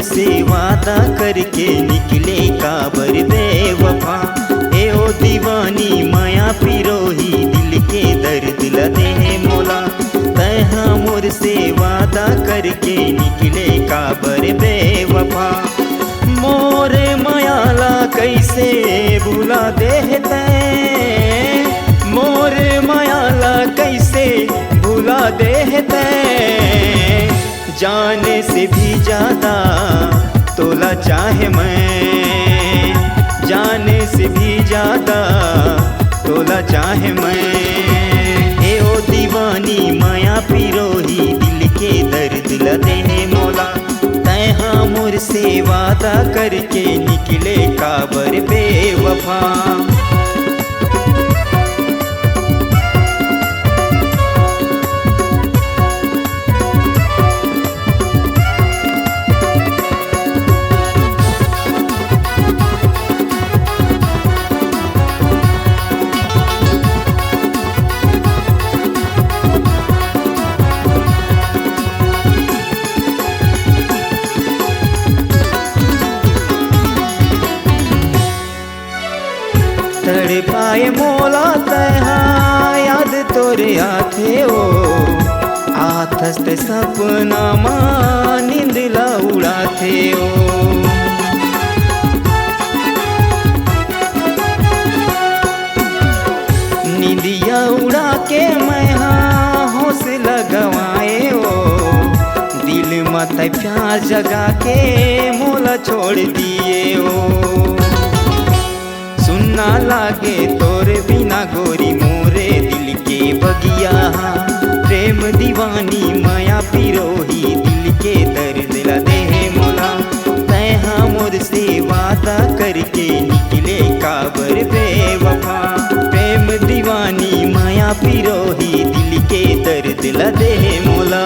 से वादा करके निकले काबर बेवफा। ए ओ दीवानी माया पिरोही दिल के दर्द लदे है मोला। तैहा मोर से वादा करके निकले काबर बेवफा। मोर मायाला कैसे भुला दे तैं, मोर मायाला कैसे भुला दे तैं। जाने से भी ज्यादा तोला चाहे मैं, जाने से भी ज्यादा तोला चाहे मैं। ए ओ दीवानी माया पिरोही दिल के दर्द लदे है मोला। तैहा मोर से वादा करके निकले काबर बेवफा। तड़ पाए मोला तैहा याद तोरे आथे ओ। आथस्त सपना मां नींदला उड़ाथे ओ। नींदिया उड़ा के मैं हाँ हौसला गवाए ओ। दिल मत प्यार जगा के मोला छोड़ दिए ओ। सुनना लागे तोरे बिना गोरी मोरे दिल के बगिया। प्रेम दीवानी माया पिरोही दिल के दर्द लदे है मोला। तैहा मोर से वादा करके निकले काबर बेवफा। प्रेम दीवानी माया पिरोही दिल के दर्द लदे है मोला।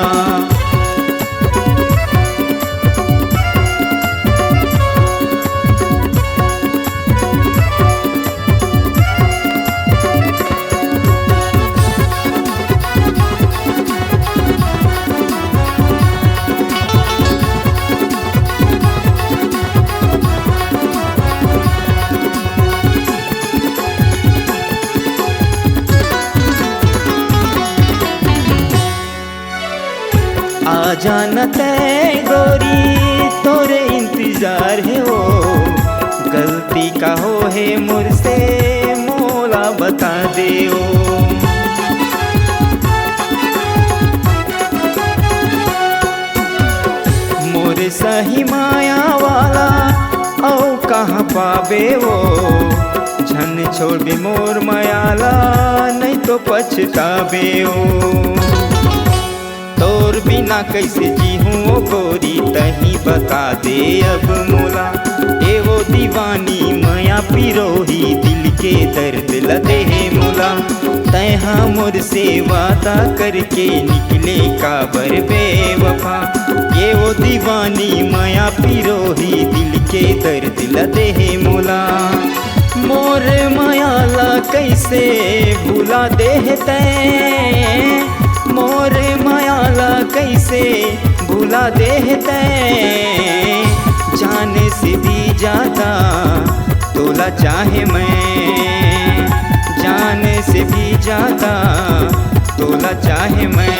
आ जाना तै गोरी तोरे इंतजार है ओ। गलती का हो है मुझसे मोला बता दे ओ। मोरे सही माया वाला औ कहाँ पावे ओ। झन छोड़ दे मोर मायाला नहीं तो पछतावे ओ। तोर बिना कैसे जी हूँ ओ गोरी तही बता दे अब मोला। ए वो दीवानी माया पिरोही दिल के दर्द लदे है मोला। तैहा मोर से वादा करके निकले काबर बेवफा। ये वो दीवानी माया पिरोही दिल के दर्द लदे है मोला। मोर मायाला कैसे भुला दे तैं, मोर मायाला कैसे भुला दे तैं। जाने से भी ज्यादा तोला चाहे मैं, जाने से भी ज्यादा तोला चाहे मैं।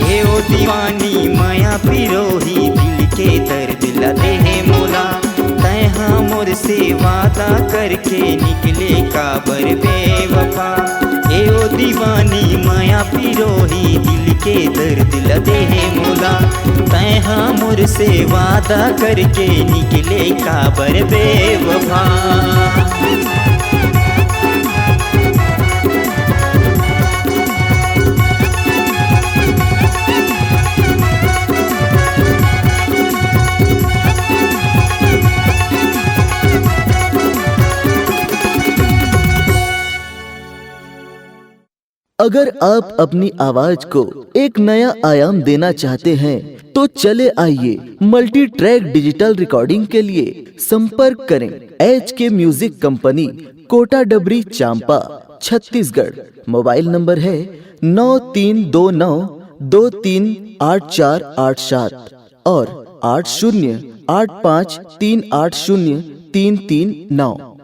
ए ओ दीवानी माया पिरोही दिल के दर्द लदे है मोला। तैहा मोर से वादा करके निकले काबर बेवफा। ए ओ दीवानी माया पिरोही दिल के दर्द लदे है मोला। तैहा मोर से वादा करके निकले काबर बेवफा। अगर आप अपनी आवाज को एक नया आयाम देना चाहते हैं तो चले आइए मल्टी ट्रैक डिजिटल रिकॉर्डिंग के लिए संपर्क करें HK म्यूजिक कंपनी, कोटा डबरी, चांपा, छत्तीसगढ़। मोबाइल नंबर है 9329238487 और 80853803803339।